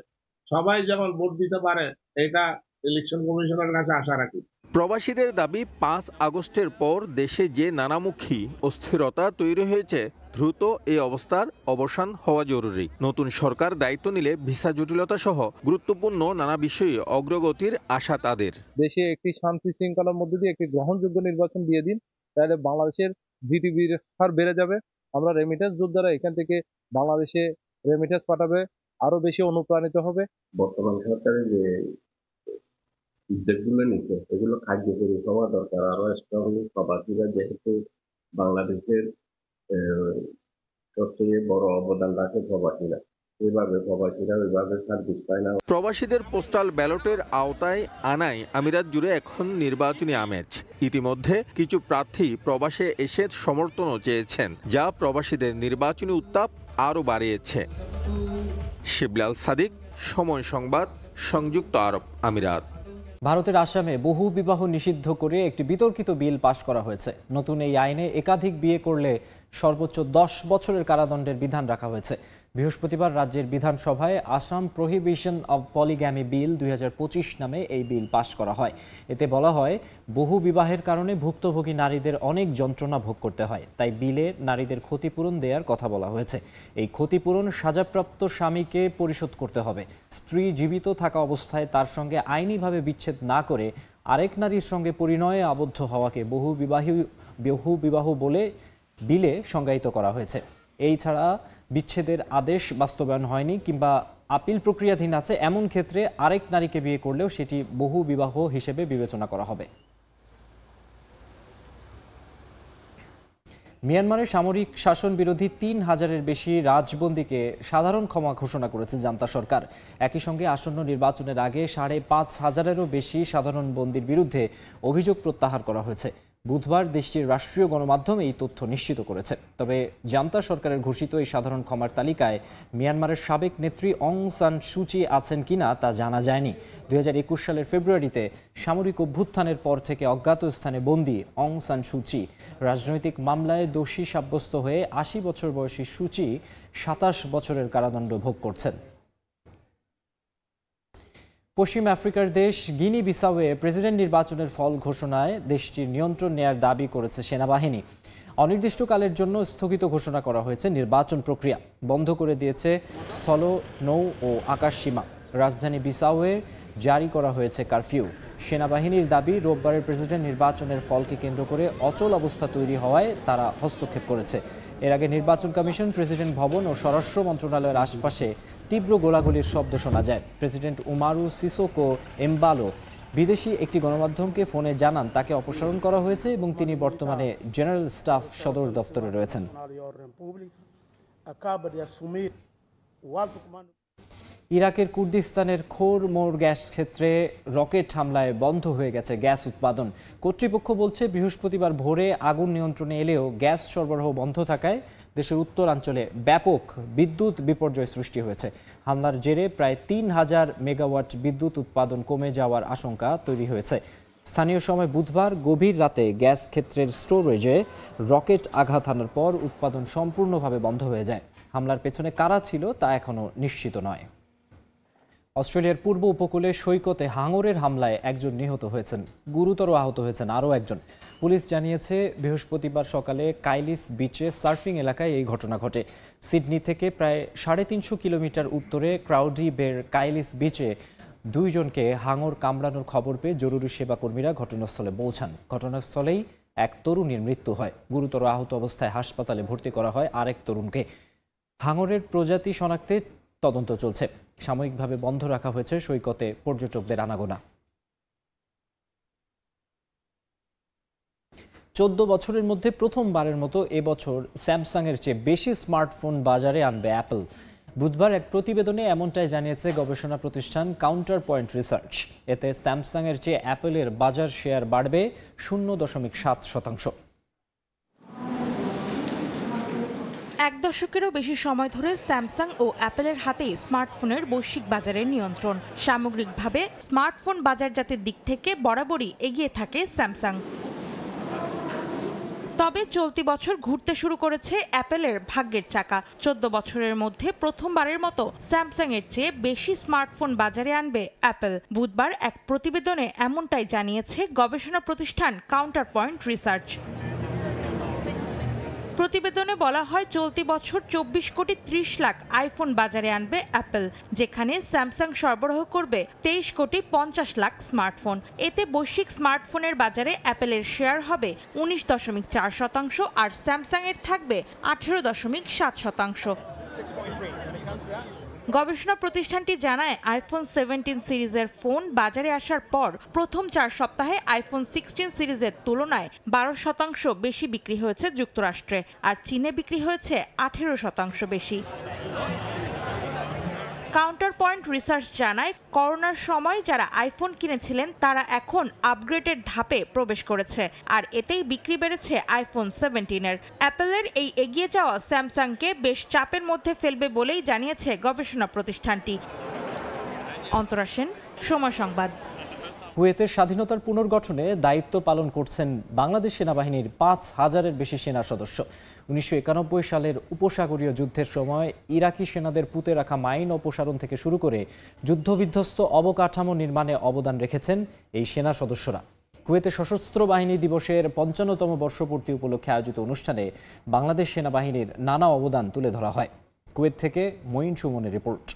সবাই যেমন ভোট দিতে পারে, এটা ইলেকশন কমিশনের কাছে আশা রাখি। প্রবাসীদের দাবি, 5 আগস্টের পর দেশে যে নানামুখী অস্থিরতা তৈরি হয়েছে, দ্রুত এই অবস্থার অবসান হওয়া জরুরি। নতুন সরকার দায়িত্ব নিলে ভিসা জটিলতা সহ গুরুত্বপূর্ণ নানা বিষয়ে অগ্রগতির আশা তাদের। দেশে একটি শান্তি শৃঙ্খলার মধ্যে দিয়ে একটি গ্রহণযোগ্য নির্বাচন দিয়ে দিন, তাহলে বাংলাদেশের জিডিপির হার বেড়ে যাবে। আমরা রেমিটেন্স যোদ্ধারা এখান থেকে বাংলাদেশে রেমিটেন্স পাঠাবে, আরো বেশি অনুপ্রাণিত হবে। বর্তমান সরকারের যে উদ্যোগগুলো নিচ্ছে এগুলো কার্যকরী হওয়া দরকার। আরো স্ট্রংলি প্রবাসীরা যেহেতু বাংলাদেশের সবচেয়ে বড় অবদান রাখে প্রবাসীরা, প্রবাসীরা ওইভাবে সার্ভিস পায় না। প্রবাসীদের পোস্টাল ব্যালটের আওতায় আনায় আমিরাত জুড়ে এখন নির্বাচনী আমেজ। ইতিমধ্যে কিছু প্রার্থী প্রবাসে এসে সমর্থনও চেয়েছেন, যা প্রবাসীদের নির্বাচনী উত্তাপ আরও বাড়িয়েছে। শিবলি আল সাদিক, সময় সংবাদ, সংযুক্ত আরব আমিরাত। ভারতের আসামে বহু বিবাহ নিষিদ্ধ করে একটি বিতর্কিত বিল পাশ করা হয়েছে। নতুন এই আইনে একাধিক বিয়ে করলে সর্বোচ্চ 10 বছরের কারাদণ্ডের বিধান রাখা হয়েছে। বৃহস্পতিবার রাজ্যের বিধানসভায় আসাম প্রহিবিশন অব পলিগ্যামি বিল 2025 নামে এই বিল পাশ করা হয়। এতে বলা হয়, বহু বিবাহের কারণে ভুক্তভোগী নারীদের অনেক যন্ত্রণা ভোগ করতে হয়, তাই বিলে নারীদের ক্ষতিপূরণ দেওয়ার কথা বলা হয়েছে। এই ক্ষতিপূরণ সাজাপ্রাপ্ত স্বামীকে পরিশোধ করতে হবে। স্ত্রী জীবিত থাকা অবস্থায় তার সঙ্গে আইনিভাবে বিচ্ছেদ না করে আরেক নারীর সঙ্গে পরিণয়ে আবদ্ধ হওয়াকে বহু বিবাহ বলে বিলে সংজ্ঞায়িত করা হয়েছে। এই ছাড়া বিচ্ছেদের আদেশ বাস্তবায়ন হয়নি কিংবা আপিল প্রক্রিয়াধীন আছে এমন ক্ষেত্রে আরেক নারীকে বিয়ে করলেও সেটি বহু বিবাহ হিসেবে বিবেচনা করা হবে। মিয়ানমারের সামরিক শাসন বিরোধী 3000-এর বেশি রাজবন্দীকে সাধারণ ক্ষমা ঘোষণা করেছে জান্তা সরকার। একই সঙ্গে আসন্ন নির্বাচনের আগে 5500-এরও বেশি সাধারণ বন্দীর বিরুদ্ধে অভিযোগ প্রত্যাহার করা হয়েছে। বুধবার দেশটির রাষ্ট্রীয় গণমাধ্যম এই তথ্য নিশ্চিত করেছে। তবে জান্তা সরকারের ঘোষিত এই সাধারণ ক্ষমার তালিকায় মিয়ানমারের সাবেক নেত্রী অং সান সুচি আছেন কিনা তা জানা যায়নি। 2021 সালের ফেব্রুয়ারিতে সামরিক অভ্যুত্থানের পর থেকে অজ্ঞাত স্থানে বন্দী অং সান সুচি রাজনৈতিক মামলায় দোষী সাব্যস্ত হয়ে 80 বছর বয়সী সুচি 27 বছরের কারাদণ্ড ভোগ করছেন। পশ্চিম আফ্রিকার দেশ গিনি বিসাওয়ে প্রেসিডেন্ট নির্বাচনের ফল ঘোষণায় দেশটির নিয়ন্ত্রণ নেয়ার দাবি করেছে সেনাবাহিনী। অনির্দিষ্টকালের জন্য স্থগিত ঘোষণা করা হয়েছে নির্বাচন প্রক্রিয়া। বন্ধ করে দিয়েছে স্থল, নৌ ও আকাশ সীমা। রাজধানী বিসাওয়ে জারি করা হয়েছে কারফিউ। সেনাবাহিনীর দাবি, রোববারের প্রেসিডেন্ট নির্বাচনের ফলকে কেন্দ্র করে অচল অবস্থা তৈরি হওয়ায় তারা হস্তক্ষেপ করেছে। এর আগে নির্বাচন কমিশন, প্রেসিডেন্ট ভবন ও স্বরাষ্ট্র মন্ত্রণালয়ের আশপাশে তীব্র গোলাগুলির শব্দ শোনা যায়। প্রেসিডেন্ট উমারু সিসোকো এমবালো বিদেশি একটি গণমাধ্যমকে ফোনে জানান তাকে অপসারণ করা হয়েছে এবং তিনি বর্তমানে জেনারেল স্টাফ সদর দপ্তরে রয়েছেন। ইরাকের কুর্দিস্তানের খোর মোর গ্যাস ক্ষেত্রে রকেট হামলায় বন্ধ হয়ে গেছে গ্যাস উৎপাদন। কর্তৃপক্ষ বলছে, বৃহস্পতিবার ভোরে আগুন নিয়ন্ত্রণে এলেও গ্যাস সরবরাহ বন্ধ থাকায় দেশের উত্তরাঞ্চলে ব্যাপক বিদ্যুৎ বিপর্যয় সৃষ্টি হয়েছে। হামলার জেরে প্রায় 3000 মেগাওয়াট বিদ্যুৎ উৎপাদন কমে যাওয়ার আশঙ্কা তৈরি হয়েছে। স্থানীয় সময় বুধবার গভীর রাতে গ্যাস ক্ষেত্রের স্টোরেজে রকেট আঘাত হানার পর উৎপাদন সম্পূর্ণভাবে বন্ধ হয়ে যায়। হামলার পেছনে কারা ছিল তা এখনও নিশ্চিত নয়। অস্ট্রেলিয়ার পূর্ব উপকূলে সৈকতে হাঙরের হামলায় একজন নিহত হয়েছেন, গুরুতর আহত হয়েছেন আরও একজন। পুলিশ জানিয়েছে, বৃহস্পতিবার সকালে কাইলিস বিচে সার্ফিং এলাকায় এই ঘটনা ঘটে। সিডনি থেকে প্রায় 350 কিলোমিটার উত্তরে ক্রাউডি বের কাইলিস বিচে 2 জনকে হাঙর কামড়ানোর খবর পেয়ে জরুরি সেবা কর্মীরা ঘটনাস্থলে পৌঁছান। ঘটনাস্থলেই এক তরুণীর মৃত্যু হয়। গুরুতর আহত অবস্থায় হাসপাতালে ভর্তি করা হয় আরেক তরুণকে। হাঙরের প্রজাতি শনাক্তে তদন্ত চলছে। সাময়িকভাবে বন্ধ রাখা হয়েছে সৈকতে পর্যটকদের আনাগোনা। 14 বছরের মধ্যে প্রথমবারের মতো এবছর স্যামসাংয়ের চেয়ে বেশি স্মার্টফোন বাজারে আনবে অ্যাপল। বুধবার এক প্রতিবেদনে এমনটাই জানিয়েছে গবেষণা প্রতিষ্ঠান কাউন্টার পয়েন্ট রিসার্চ। এতে স্যামসাংয়ের চেয়ে অ্যাপলের বাজার শেয়ার বাড়বে 0.7%। 1 দশকেরও বেশি সময় ধরে স্যামসাং ও অ্যাপলের হাতেই স্মার্টফোনের বৈশ্বিক বাজারের নিয়ন্ত্রণ। সামগ্রিকভাবে স্মার্টফোন বাজারজাতের দিক থেকে বরাবরই এগিয়ে থাকে স্যামসাং। তবে চলতি বছর ঘুরতে শুরু করেছে অ্যাপলের ভাগ্যের চাকা। 14 বছরের মধ্যে প্রথমবারের মতো স্যামসাং এর চেয়ে বেশি স্মার্টফোন বাজারে আনবে অ্যাপল। বুধবার এক প্রতিবেদনে এমনটাই জানিয়েছে গবেষণা প্রতিষ্ঠান কাউন্টার পয়েন্ট রিসার্চ। প্রতিবেদনে বলা হয়, চলতি বছর 24 কোটি 30 লাখ আইফোন বাজারে আনবে অ্যাপল, যেখানে স্যামসাং সরবরাহ করবে 23 কোটি 50 লাখ স্মার্টফোন। এতে বৈশ্বিক স্মার্টফোনের বাজারে অ্যাপলের শেয়ার হবে 19.4% আর স্যামসাং এর থাকবে 18.7%। গবেষণা প্রতিষ্ঠানটি জানায়, আইফোন 17 সিরিজের ফোন বাজারে আসার পর প্রথম 4 সপ্তাহে আইফোন 16 সিরিজের তুলনায় 12% বেশি বিক্রি হয়েছে যুক্তরাষ্ট্রে, আর চীনে বিক্রি হয়েছে 18% বেশি। কাউন্টার পয়েন্ট রিসার্চ জানায়, করোনার সময় যারা আইফোন কিনেছিলেন তারা এখন আপগ্রেডের ধাপে প্রবেশ করেছে, আর এতেই বিক্রি বেড়েছে আইফোন 17-এর। অ্যাপলের এই এগিয়ে যাওয়া স্যামসাংকে বেশ চাপের মধ্যে ফেলবে বলেই জানিয়েছে গবেষণা প্রতিষ্ঠানটি। অন্তরা সেন, সময় সংবাদ। কুয়েতের স্বাধীনতার পুনর্গঠনে দায়িত্ব পালন করছেন বাংলাদেশ সেনাবাহিনীর 5000-এর বেশি সেনা সদস্য। 1991 সালের উপসাগরীয় যুদ্ধের সময় ইরাকি সেনাদের পুঁতে রাখা মাইন অপসারণ থেকে শুরু করে যুদ্ধবিধ্বস্ত অবকাঠামো নির্মাণে অবদান রেখেছেন এই সেনা সদস্যরা। কুয়েতে সশস্ত্র বাহিনী দিবসের 55তম বর্ষপূর্তি উপলক্ষে আয়োজিত অনুষ্ঠানে বাংলাদেশ সেনাবাহিনীর নানা অবদান তুলে ধরা হয়। কুয়েত থেকে মঈন সুমনের রিপোর্ট।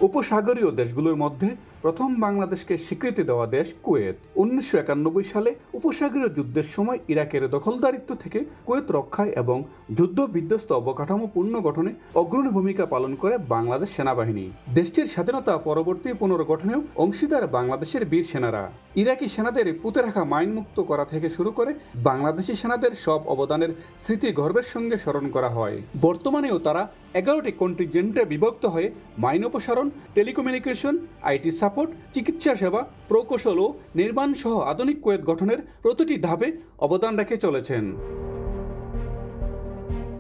উপসাগরীয় দেশগুলোর মধ্যে প্রথম বাংলাদেশকে স্বীকৃতি দেওয়া দেশ কুয়েত। 1991 সালে উপসাগরীয় যুদ্ধের সময় ইরাকের দখলদারিত্ব থেকে কুয়েত রক্ষায় এবং যুদ্ধ বিধ্বস্ত অবকাঠামো পুনর্গঠনে অগ্রণী ভূমিকা পালন করে বাংলাদেশ সেনাবাহিনী। দেশটির স্বাধীনতা পরবর্তী পুনর্গঠনেও অংশীদার বাংলাদেশের বীর সেনারা। ইরাকি সেনাদের পুঁতে রাখা মাইন মুক্ত করা থেকে শুরু করে বাংলাদেশি সেনাদের সব অবদানের স্মৃতি গর্বের সঙ্গে স্মরণ করা হয়। বর্তমানেও তারা 11টি কন্টিনজেন্টে বিভক্ত হয়ে মাইন অপসারণ, টেলিকমিউনিকেশন, আইটি সাপোর্ট, চিকিৎসা সেবা, প্রকৌশল ও নির্মাণ সহ আধুনিক কুয়েত গঠনের প্রতিটি ধাপে অবদান রেখে চলেছেন।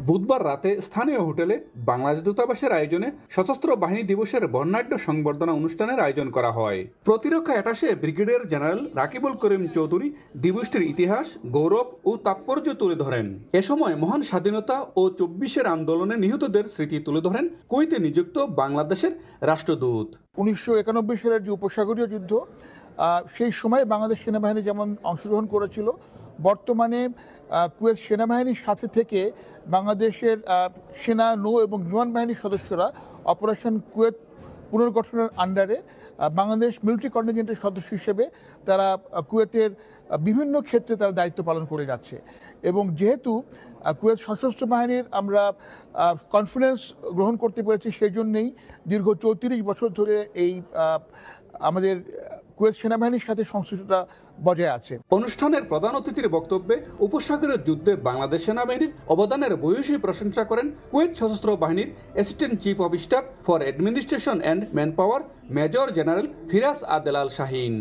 বুধবার রাতে স্থানীয় হোটেলে বাংলাদেশ দূতাবাসের আয়োজনে সশস্ত্র বাহিনী দিবসের বর্ণাঢ্য সংবর্ধনা অনুষ্ঠানের আয়োজন করা হয়। প্রতিরক্ষা attaché brigadier general Rakibul Karim Chowdhury দিবসটির ইতিহাস, গৌরব ও তাৎপর্য তুলে ধরেন। এ সময় মহান স্বাধীনতা ও 24-এর আন্দোলনে নিহতদের স্মৃতি তুলে ধরেন কুয়েতে নিযুক্ত বাংলাদেশের রাষ্ট্রদূত। 1991 সালের যে উপসাগরীয় যুদ্ধ, সেই সময় বাংলাদেশ সেনাবাহিনী যেমন অংশগ্রহণ করেছিল, বর্তমানে কুয়েত সেনাবাহিনীর সাথে থেকে বাংলাদেশের সেনা, নৌ এবং বিমান বাহিনীর সদস্যরা অপারেশন কুয়েত পুনর্গঠনের আন্ডারে বাংলাদেশ মিলিটারি কন্টিনজেন্টের সদস্য হিসেবে তারা কুয়েতের বিভিন্ন ক্ষেত্রে তারা দায়িত্ব পালন করে যাচ্ছে। এবং যেহেতু কুয়েত সশস্ত্র বাহিনীর আমরা কনফারেন্স গ্রহণ করতে পেরেছি, সেই জন্যেই দীর্ঘ 34 বছর ধরে এই আমাদের কুয়েত সেনাবাহিনীর সাথে সংশ্লিষ্টতা বজায় আছে। অনুষ্ঠানের প্রধান অতিথির বক্তব্যে উপসাগরীয় যুদ্ধে বাংলাদেশ সেনাবাহিনীর অবদানের ভূয়সী প্রশংসা করেন কুয়েত সশস্ত্র বাহিনীর assistant chief of staff for administration and man power major general Firas আদেলাল শাহিন।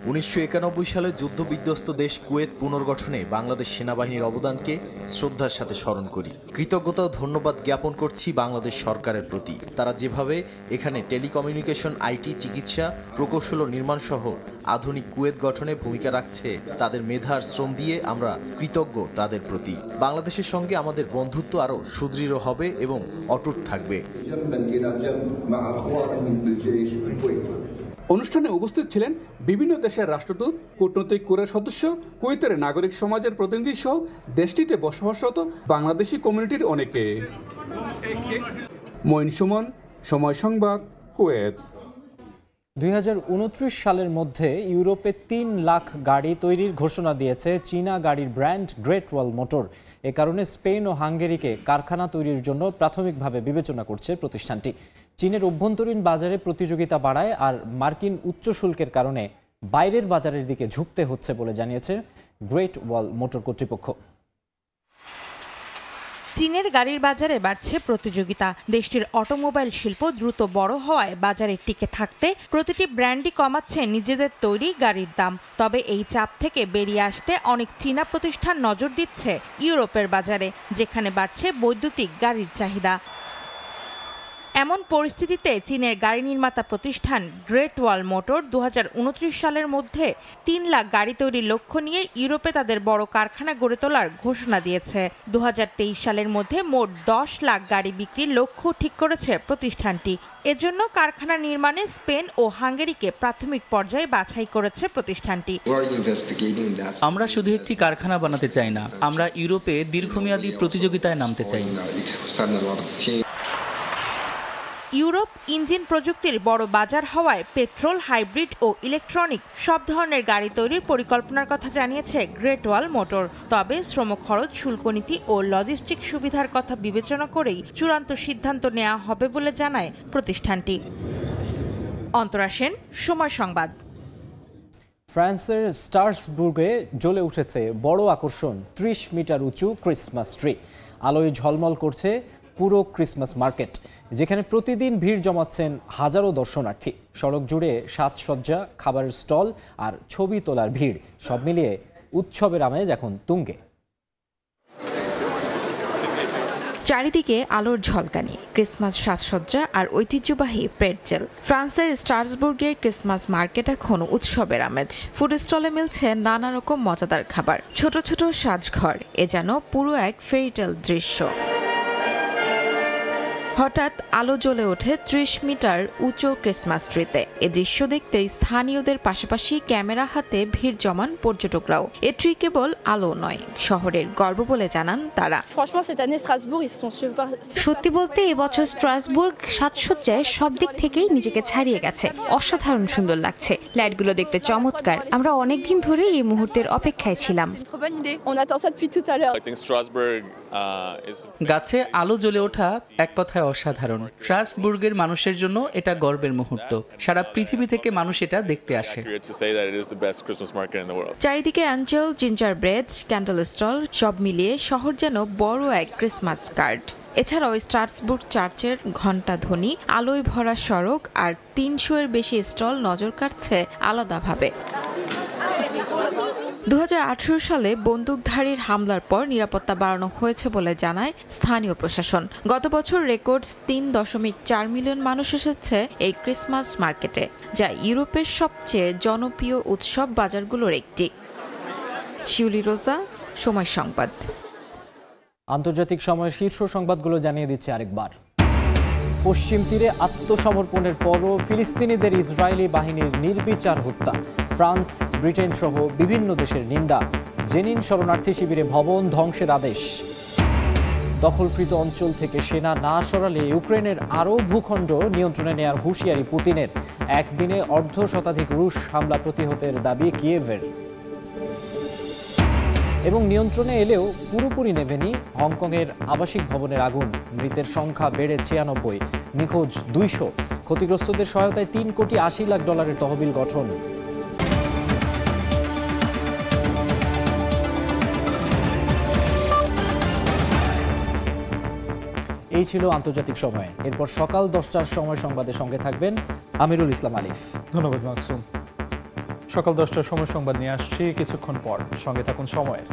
1991 সালে যুদ্ধবিধ্বস্ত দেশ কুয়েত পুনর্গঠনে বাংলাদেশ সেনাবাহিনীর অবদানকে শ্রদ্ধার সাথে স্মরণ করি। কৃতজ্ঞতা ও ধন্যবাদ জ্ঞাপন করছি বাংলাদেশ সরকারের প্রতি। তারা যেভাবে এখানে টেলিকমিউনিকেশন, আইটি, চিকিৎসা, প্রকৌশল ও নির্মাণ সহ আধুনিক কুয়েত গঠনে ভূমিকা রাখছে, তাদের মেধার শ্রম দিয়ে আমরা কৃতজ্ঞ তাদের প্রতি। বাংলাদেশের সঙ্গে আমাদের বন্ধুত্ব আরও সুদৃঢ় হবে এবং অটুট থাকবে। অনুষ্ঠানে উপস্থিত ছিলেন বিভিন্ন দেশের রাষ্ট্রদূত, কূটনৈতিক কোরের সদস্য, কুয়েতের নাগরিক সমাজের প্রতিনিধি সহ দেশটিতে বসবাসরত বাংলাদেশি কমিউনিটির অনেকে। মঈন সুমন, সময় সংবাদ, কুয়েত। 2029 সালের মধ্যে ইউরোপে 3 লাখ গাড়ি তৈরির ঘোষণা দিয়েছে চীনা গাড়ির ব্র্যান্ড গ্রেট ওয়াল মোটর। এ কারণে স্পেন ও হাঙ্গেরিকে কারখানা তৈরির জন্য প্রাথমিকভাবে বিবেচনা করছে প্রতিষ্ঠানটি। চীনের অভ্যন্তরীণ বাজারে প্রতিযোগিতা বাড়ায় আর মার্কিন উচ্চ শুল্কের কারণে বাইরের বাজারের দিকে ঝুঁকতে হচ্ছে বলে জানিয়েছে গ্রেট ওয়াল মোটর কর্তৃপক্ষ। চীনের গাড়ির বাজারে বাড়ছে প্রতিযোগিতা। দেশটির অটোমোবাইল শিল্প দ্রুত বড় হওয়ায় বাজারে টিকে থাকতে প্রতিটি ব্র্যান্ডই কমাচ্ছে নিজেদের তৈরি গাড়ির দাম। তবে এই চাপ থেকে বেরিয়ে আসতে অনেক চীনা প্রতিষ্ঠান নজর দিচ্ছে ইউরোপের বাজারে, যেখানে বাড়ছে বৈদ্যুতিক গাড়ির চাহিদা। এমন পরিস্থিতিতে চীনের গাড়ি নির্মাতা প্রতিষ্ঠান গ্রেট ওয়াল মোটর 2029 সালের মধ্যে 3 লাখ গাড়ি তৈরির লক্ষ্য নিয়ে ইউরোপে তাদের বড় কারখানা গড়ে তোলার ঘোষণা দিয়েছে। 2023 সালের মধ্যে মোট 10 লাখ গাড়ি বিক্রির লক্ষ্য ঠিক করেছে প্রতিষ্ঠানটি। এজন্য কারখানা নির্মাণে স্পেন ও হাঙ্গেরিকে প্রাথমিক পর্যায়ে বাছাই করেছে প্রতিষ্ঠানটি। আমরা শুধু একটি কারখানা বানাতে চাই না, আমরা ইউরোপে দীর্ঘমেয়াদী প্রতিযোগিতায় নামতে চাই। ইউরোপ ইঞ্জিন প্রযুক্তির বড় বাজার হওয়ায় পেট্রোল, হাইব্রিড ও ইলেকট্রনিক সব ধরনের গাড়ি তৈরির পরিকল্পনার কথা জানিয়েছে গ্রেট ওয়াল মোটর। তবে শ্রম খরচ, শুল্ক নীতি ও লজিস্টিক সুবিধার কথা বিবেচনা করেই চূড়ান্ত সিদ্ধান্ত নেওয়া হবে বলে জানায় প্রতিষ্ঠানটি। অন্তরা সেন, সময় সংবাদ। ফ্রান্সের স্ট্রাসবুর্গে জ্বলে উঠেছে বড় আকর্ষণ 30 মিটার উঁচু ক্রিসমাস ট্রি। আলোয় ঝলমল করছে পুরো ক্রিসমাস মার্কেট, যেখানে প্রতিদিন ভিড় জমাচ্ছেন হাজারো দর্শনার্থী। সড়ক জুড়ে সাজসজ্জা, খাবারের স্টল আর ছবি তোলার ভিড়, সব মিলিয়ে উৎসবের আমেজ এখন তুঙ্গে। চারিদিকে আলোর ঝলকানি, ক্রিসমাস সাজসজ্জা আর ঐতিহ্যবাহী প্রেটজেল। ফ্রান্সের স্ট্রাসবুর্গের ক্রিসমাস মার্কেট এখন উৎসবের আমেজ। ফুড স্টলে মিলছে নানা রকম মজাদার খাবার, ছোট ছোট সাজঘর, এ যেন পুরো এক ফেরিটেল দৃশ্য। হঠাৎ আলো জ্বলে ওঠে ৩০ মিটার উঁচু ক্রিসমাস ট্রিতে। এ দৃশ্য দেখতে স্থানীয়দের পাশাপাশি ক্যামেরা হাতে ভিড় জমান পর্যটকরাও। এ ট্রি কেবল আলো নয়, শহরের গর্ব বলে জানান তারা। সত্যি বলতে এবছর স্ট্রাসবুর্গ সাজসজ্জায় সব দিক থেকেই নিজেকে ছাড়িয়ে গেছে। অসাধারণ সুন্দর লাগছে, লাইটগুলো দেখতে চমৎকার। আমরা অনেকদিন ধরে এই মুহূর্তের অপেক্ষায় ছিলাম। গাছে আলো জ্বলে ওঠা এক কথায় অসাধারণ। স্ট্রাসবুর্গের মানুষের জন্য এটা গর্বের মুহূর্ত। সারা পৃথিবী থেকে মানুষ এটা দেখতে আসে। চারিদিকে angel, ginger bread, candle stall, সব মিলিয়ে শহর যেন বড় এক ক্রিসমাস কার্ড। এছাড়াও স্ট্রাসবুর্গ চার্চের ঘণ্টা ধ্বনি, আলোয় ভরা সড়ক আর ৩০০-এর বেশি স্টল নজর কাটছে আলাদাভাবে। ২০১৮ সালে বন্দুকধারীর হামলার পর নিরাপত্তা বাড়ানো হয়েছে বলে জানায় স্থানীয় প্রশাসন। গত বছর রেকর্ড ৩.৪ মিলিয়ন মানুষ এসেছে এই ক্রিসমাস মার্কেটে, যা ইউরোপের সবচেয়ে জনপ্রিয় উৎসব বাজারগুলোর একটি। শিউলি রোজা, সময় সংবাদ। আন্তর্জাতিক সময়ের শীর্ষ সংবাদগুলো জানিয়ে দিচ্ছে আরেকবার। পশ্চিম তীরে আত্মসমর্পণের পরও ফিলিস্তিনিদের ইসরায়েলি বাহিনীর নির্বিচার হত্যা। ফ্রান্স, ব্রিটেন সহ বিভিন্ন দেশের নিন্দা। জেনিন শরণার্থী শিবিরে ভবন ধ্বংসের আদেশ। দখলকৃত অঞ্চল থেকে সেনা না সরালে ইউক্রেনের আরও ভূখণ্ড নিয়ন্ত্রণে নেয়ার হুঁশিয়ারি পুতিনের। একদিনে অর্ধশতাধিক রুশ হামলা প্রতিহতের দাবি কিয়েভের। এবং নিয়ন্ত্রণে এলেও পুরোপুরি নেভেনি হংকংয়ের আবাসিক ভবনের আগুন। মৃতের সংখ্যা বেড়ে ৯৬, নিখোঁজ ২০০। ক্ষতিগ্রস্তদের সহায়তায় $3.৮০ লাখ তহবিল গঠন। এই ছিল আন্তর্জাতিক সময়। এরপর সকাল 10টার সময় সংবাদের সঙ্গে থাকবেন আমিরুল ইসলাম আলিফ। ধন্যবাদ মাকসুম। সকাল 10টার সময় সংবাদ নিয়ে আসছি কিছুক্ষণ পর, সঙ্গে থাকুন সময়ের।